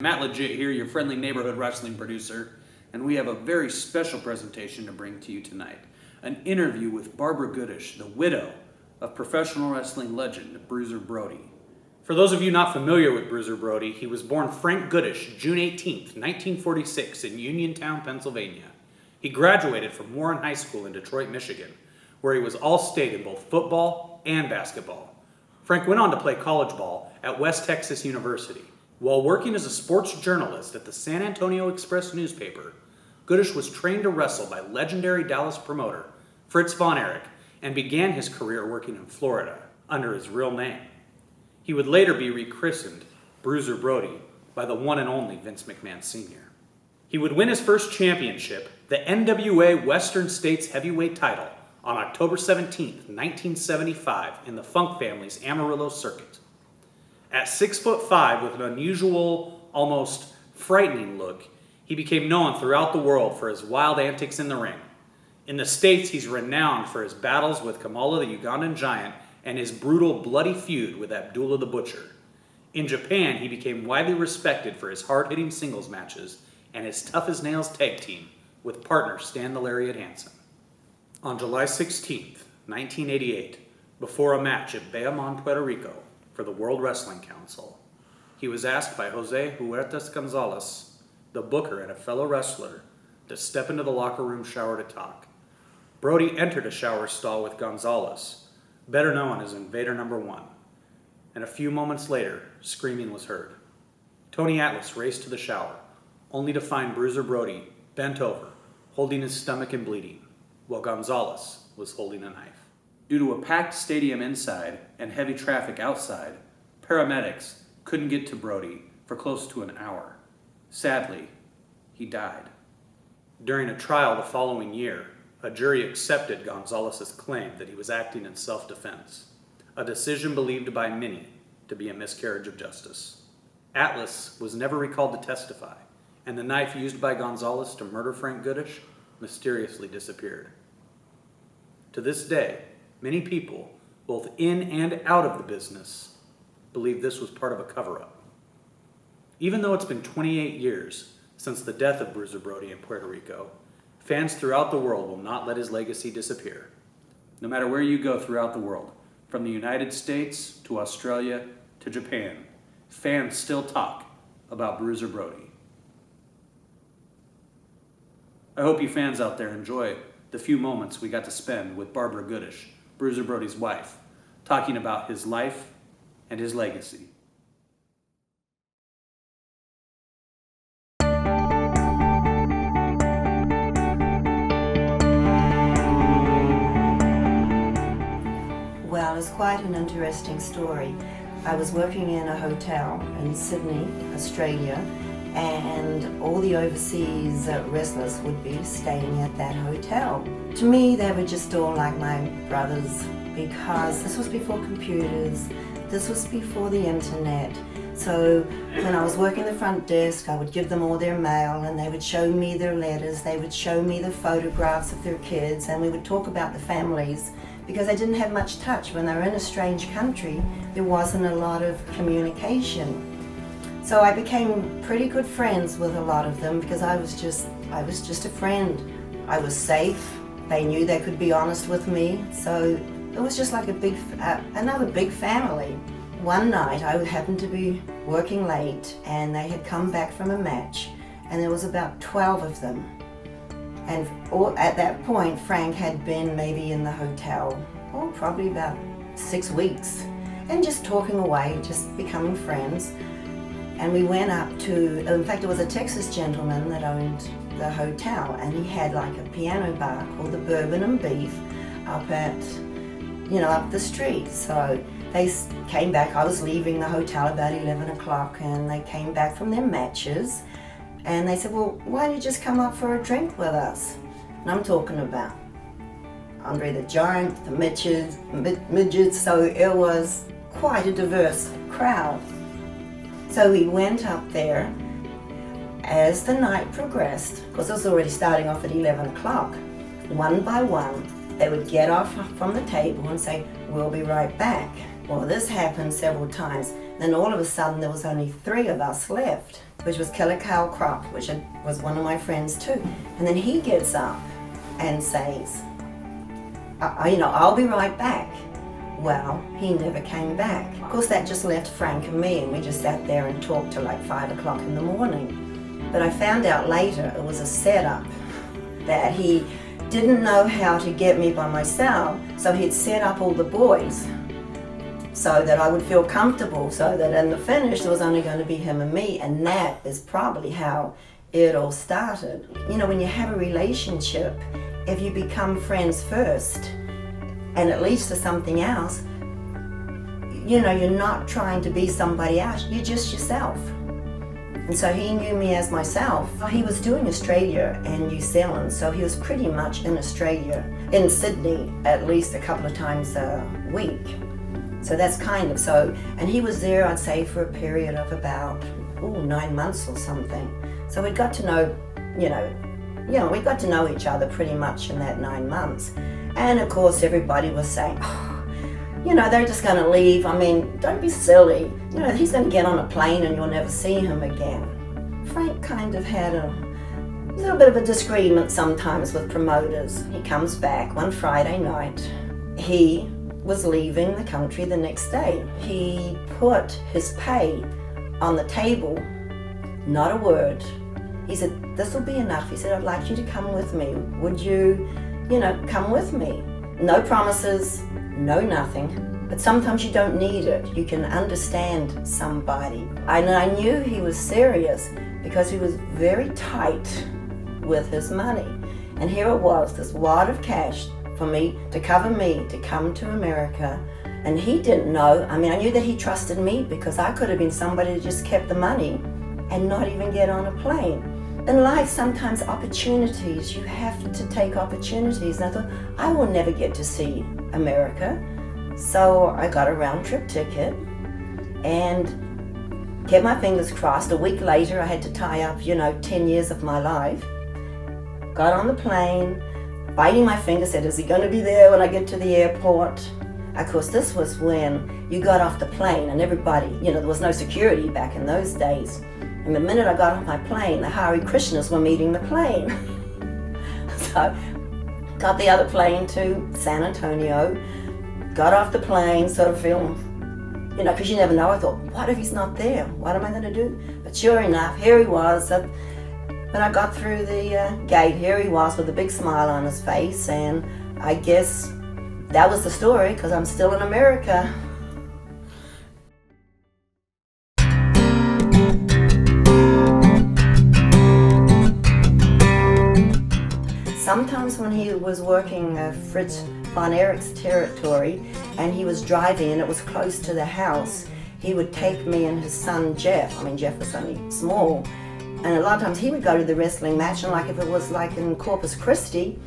Matt Legit here, your friendly neighborhood wrestling producer, and we have a very special presentation to bring to you tonight. An interview with Barbara Goodish, the widow of professional wrestling legend Bruiser Brody. For those of you not familiar with Bruiser Brody, he was born Frank Goodish, June 18th, 1946 in Uniontown, Pennsylvania. He graduated from Warren High School in Detroit, Michigan, where he was all-state in both football and basketball. Frank went on to play college ball at West Texas University. While working as a sports journalist at the San Antonio Express newspaper, Goodish was trained to wrestle by legendary Dallas promoter Fritz Von Erich and began his career working in Florida under his real name. He would later be rechristened Bruiser Brody by the one and only Vince McMahon Sr. He would win his first championship, the NWA Western States Heavyweight title, on October 17, 1975 in the Funk family's Amarillo circuit. At 6'5" with an unusual, almost frightening look, he became known throughout the world for his wild antics in the ring. In the States, he's renowned for his battles with Kamala the Ugandan Giant and his brutal, bloody feud with Abdullah the Butcher. In Japan, he became widely respected for his hard-hitting singles matches and his tough-as-nails tag team with partner Stan the Lariat Hansen. On July 16, 1988, before a match at Bayamon, Puerto Rico, for the World Wrestling Council, he was asked by Jose Huertas Gonzalez, the booker and a fellow wrestler, to step into the locker room shower to talk. Brody entered a shower stall with Gonzalez, better known as Invader Number 1, and a few moments later, screaming was heard. Tony Atlas raced to the shower, only to find Bruiser Brody bent over, holding his stomach and bleeding, while Gonzalez was holding a knife. Due to a packed stadium inside and heavy traffic outside, paramedics couldn't get to Brody for close to an hour. Sadly, he died. During a trial the following year, a jury accepted Gonzalez's claim that he was acting in self-defense, a decision believed by many to be a miscarriage of justice. Atlas was never recalled to testify, and the knife used by Gonzalez to murder Frank Goodish mysteriously disappeared. To this day, many people, both in and out of the business, believe this was part of a cover-up. Even though it's been 28 years since the death of Bruiser Brody in Puerto Rico, fans throughout the world will not let his legacy disappear. No matter where you go throughout the world, from the United States to Australia to Japan, fans still talk about Bruiser Brody. I hope you fans out there enjoy the few moments we got to spend with Barbara Goodish, Bruiser Brody's wife, talking about his life and his legacy. Well, it's quite an interesting story. I was working in a hotel in Sydney, Australia, and all the overseas wrestlers would be staying at that hotel. To me, they were just all like my brothers, because this was before computers, this was before the internet. So when I was working the front desk, I would give them all their mail and they would show me their letters, they would show me the photographs of their kids, and we would talk about the families, because they didn't have much touch. When they were in a strange country, there wasn't a lot of communication. So I became pretty good friends with a lot of them because I was just a friend. I was safe. They knew they could be honest with me. So it was just like another big family. One night I happened to be working late and they had come back from a match and there was about 12 of them. And at that point, Frank had been maybe in the hotel, probably about 6 weeks, and just talking away, just becoming friends. And we went up to, in fact, it was a Texas gentleman that owned the hotel, and he had like a piano bar called the Bourbon and Beef up up the street. So they came back. I was leaving the hotel about 11 o'clock, and they came back from their matches, and they said, well, why don't you just come up for a drink with us? And I'm talking about Andre the Giant, the midgets, so it was quite a diverse crowd. So we went up there. As the night progressed, because it was already starting off at 11 o'clock, one by one, they would get off from the table and say, we'll be right back. Well, this happened several times. Then all of a sudden, there was only 3 of us left. which was Killer Cow Crop, which was one of my friends too. And then he gets up and says, I'll be right back. Well, he never came back. Of course, that just left Frank and me, and we just sat there and talked till like 5 o'clock in the morning. But I found out later it was a setup, that he didn't know how to get me by myself, so he'd set up all the boys so that I would feel comfortable, so that in the finish there was only going to be him and me, and that is probably how it all started. When you have a relationship, if you become friends first and it leads to something else, you're not trying to be somebody else, you're just yourself. And so he knew me as myself. He was doing Australia and New Zealand, so he was pretty much in Australia, in Sydney, at least a couple of times a week. So that's kind of so, and he was there, I'd say, for a period of about 9 months or something. So we got to know, we got to know each other pretty much in that 9 months. And of course, everybody was saying, they're just going to leave. I mean, don't be silly. He's going to get on a plane and you'll never see him again. Frank kind of had a little bit of a disagreement sometimes with promoters. He comes back one Friday night. He was leaving the country the next day. He put his pay on the table, not a word. He said, this will be enough. He said, I'd like you to come with me. Would you, come with me? No promises, no nothing. But sometimes you don't need it. You can understand somebody. And I knew he was serious because he was very tight with his money. And here it was, this wad of cash for me to cover me to come to America. And he didn't know. I mean, I knew that he trusted me because I could have been somebody that just kept the money and not even get on a plane. In life, sometimes opportunities, you have to take opportunities. And I thought, I will never get to see America. So I got a round trip ticket and kept my fingers crossed. A week later, I had to tie up, 10 years of my life. Got on the plane, biting my fingers, said, is he going to be there when I get to the airport? Of course, this was when you got off the plane and everybody, there was no security back in those days. And the minute I got off my plane, the Hare Krishnas were meeting the plane. So, got the other plane to San Antonio, got off the plane, sort of feeling, because you never know. I thought, what if he's not there? What am I going to do? But sure enough, here he was. When I got through the gate, here he was with a big smile on his face, and I guess that was the story, because I'm still in America. Sometimes when he was working Fritz von Erich's territory and he was driving and it was close to the house, he would take me and his son Jeff. I mean, Jeff was only small. And a lot of times he would go to the wrestling match, and like if it was like in Corpus Christi,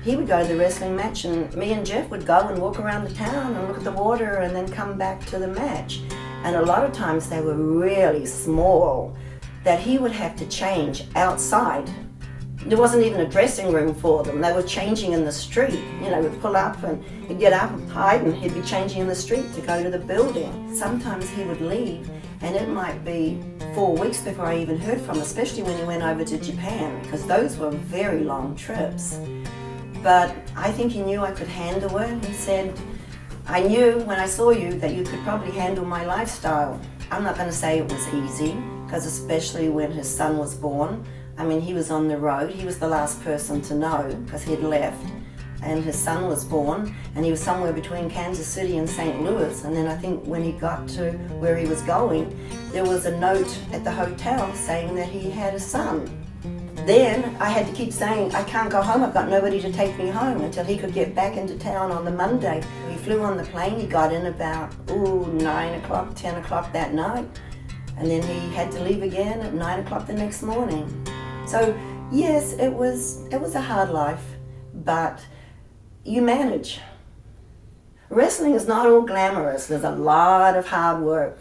he would go to the wrestling match and me and Jeff would go and walk around the town and look at the water and then come back to the match. And a lot of times they were really small that he would have to change outside. There wasn't even a dressing room for them. They were changing in the street. We'd pull up and he'd get up and hide and he'd be changing in the street to go to the building. Sometimes he would leave and it might be 4 weeks before I even heard from him, especially when he went over to Japan, because those were very long trips. But I think he knew I could handle it. He said, I knew when I saw you that you could probably handle my lifestyle. I'm not going to say it was easy, because especially when his son was born, I mean, he was on the road. He was the last person to know because he'd left. And his son was born, and he was somewhere between Kansas City and St. Louis. And then I think when he got to where he was going, there was a note at the hotel saying that he had a son. Then I had to keep saying, I can't go home. I've got nobody to take me home, until he could get back into town on the Monday. He flew on the plane. He got in about 9 o'clock, 10 o'clock that night. And then he had to leave again at 9 o'clock the next morning. So yes, it was a hard life, but you manage. Wrestling is not all glamorous. There's a lot of hard work.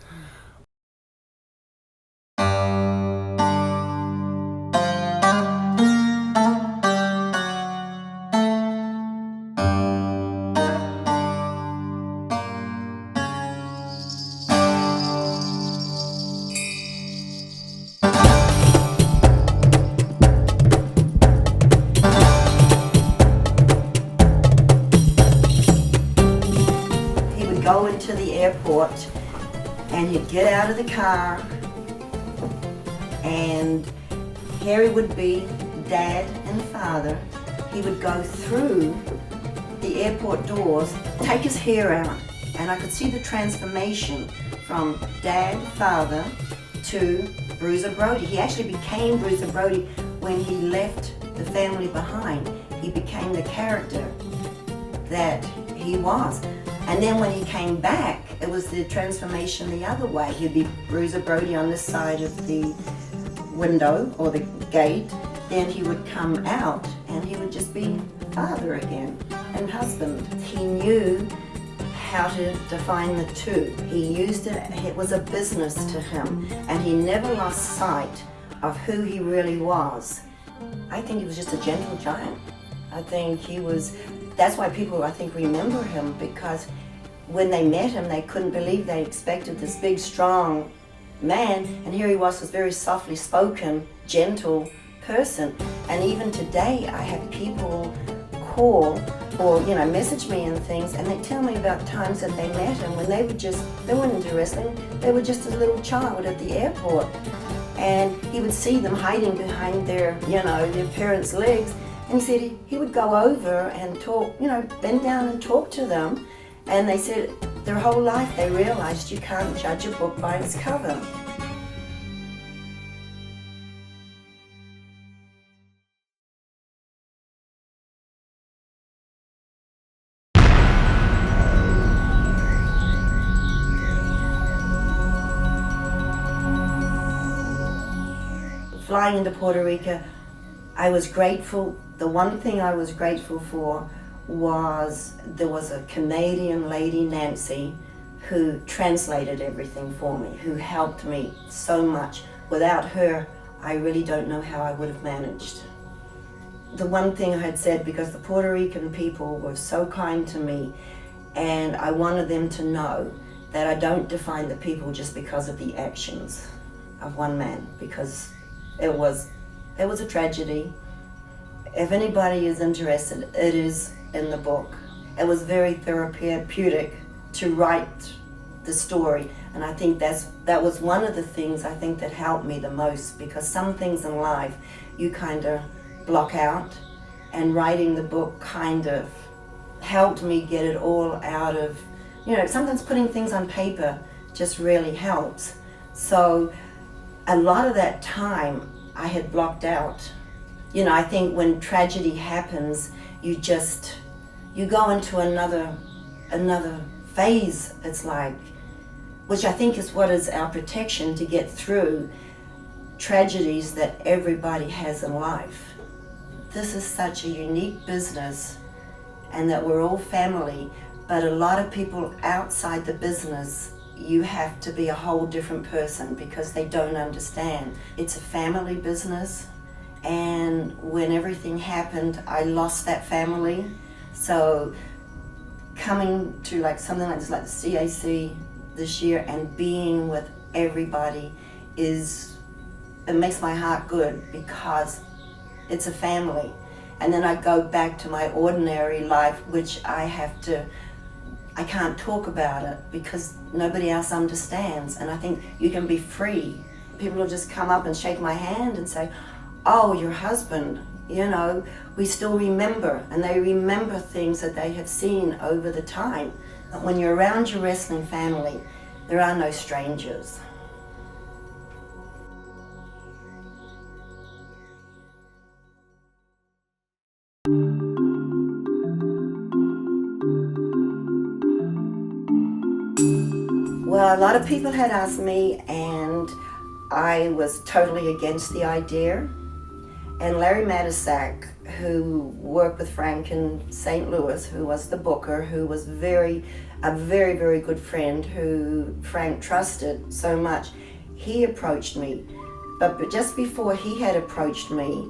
airport, and he'd get out of the car, and here he would be, Dad and Father. He would go through the airport doors, take his hair out, and I could see the transformation from Dad, Father, to Bruiser Brody. He actually became Bruiser Brody when he left the family behind. He became the character that he was. And then when he came back, it was the transformation the other way. He'd be Bruiser Brody on this side of the window or the gate. Then he would come out and he would just be father again and husband. He knew how to define the two. He used it, it was a business to him, and he never lost sight of who he really was. I think he was just a gentle giant. I think he was, that's why people, I think, remember him, because when they met him, they couldn't believe they expected this big, strong man, and here he was, this very softly spoken, gentle person. And even today, I have people call or message me and things, and they tell me about times that they met him when they weren't into wrestling, they were just a little child at the airport, and he would see them hiding behind their parents' legs, and he said he would go over and talk, bend down and talk to them, and they said their whole life they realized you can't judge a book by its cover. Flying into Puerto Rico, I was grateful. The one thing I was grateful for was there was a Canadian lady, Nancy, who translated everything for me, who helped me so much. Without her, I really don't know how I would have managed. The one thing I had said, because the Puerto Rican people were so kind to me, and I wanted them to know that I don't define the people just because of the actions of one man, because it was a tragedy. If anybody is interested, it is in the book. It was very therapeutic to write the story, and I think that was one of the things I think that helped me the most, because some things in life you kind of block out, and writing the book kind of helped me get it all out of, sometimes putting things on paper just really helps. So a lot of that time I had blocked out. I think when tragedy happens, you go into another phase, it's like, which I think is what is our protection to get through tragedies that everybody has in life. This is such a unique business, and that we're all family, but a lot of people outside the business, you have to be a whole different person because they don't understand. It's a family business, and when everything happened, I lost that family. So coming to something like this, like the CAC this year, and being with everybody it makes my heart good, because it's a family. And then I go back to my ordinary life, which I can't talk about it because nobody else understands. And I think you can be free. People will just come up and shake my hand and say, "Oh, your husband, we still remember." And they remember things that they have seen over the time. When you're around your wrestling family, there are no strangers. Well, a lot of people had asked me, and I was totally against the idea. And Larry Matisak, who worked with Frank in St. Louis, who was the booker, who was a very, very good friend, who Frank trusted so much, he approached me. But just before he had approached me,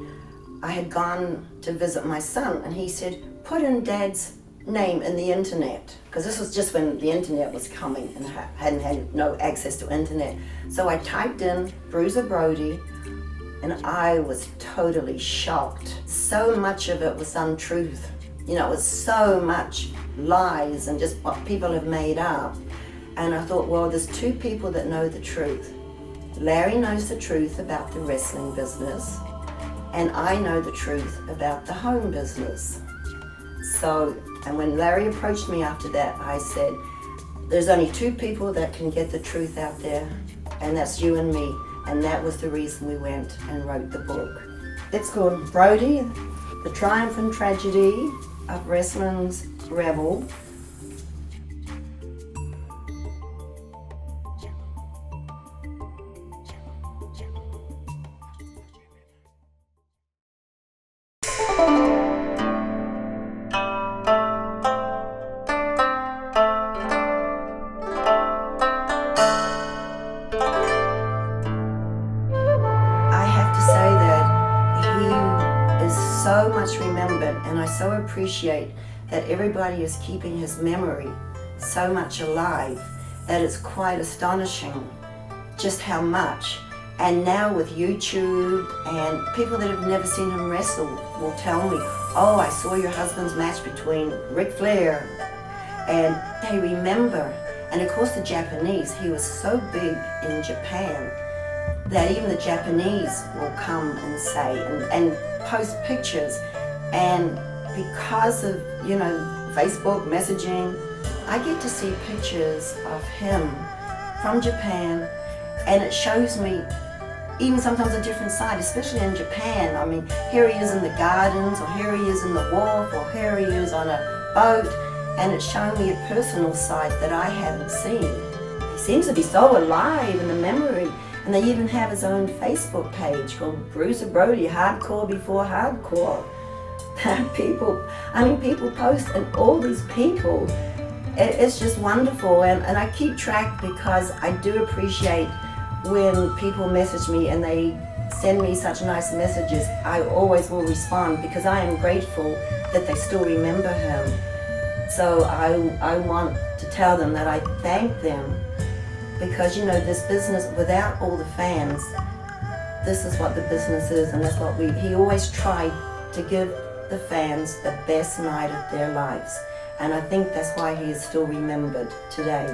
I had gone to visit my son, and he said, "Put in Dad's name in the internet," because this was just when the internet was coming and I hadn't had no access to internet. So I typed in Bruiser Brody, and I was totally shocked. So much of it was untruth. It was so much lies and just what people have made up. And I thought, well, there's two people that know the truth. Larry knows the truth about the wrestling business, and I know the truth about the home business. So, and when Larry approached me after that, I said, there's only two people that can get the truth out there, and that's you and me. And that was the reason we went and wrote the book. It's called Brody, The Triumph and Tragedy of Wrestling's Rebel. So much remembered, and I so appreciate that everybody is keeping his memory so much alive that it's quite astonishing just how much. And now with YouTube and people that have never seen him wrestle will tell me, oh, I saw your husband's match between Ric Flair, and they remember. And of course the Japanese, he was so big in Japan that even the Japanese will come and say and post pictures. And because of, you know, Facebook messaging, I get to see pictures of him from Japan, and it shows me even sometimes a different side, especially in Japan. I mean, here he is in the gardens, or here he is in the wharf, or here he is on a boat, and it's showing me a personal side that I haven't seen. He seems to be so alive in the memory. And they even have his own Facebook page called Bruiser Brody, Hardcore Before Hardcore. People post, and all these people, it's just wonderful. And I keep track because I do appreciate when people message me and they send me such nice messages. I always will respond because I am grateful that they still remember him. So I want to tell them that I thank them. Because, you know, this business, without all the fans, this is what the business is, and that's what he always tried to give the fans the best night of their lives. And I think that's why he is still remembered today.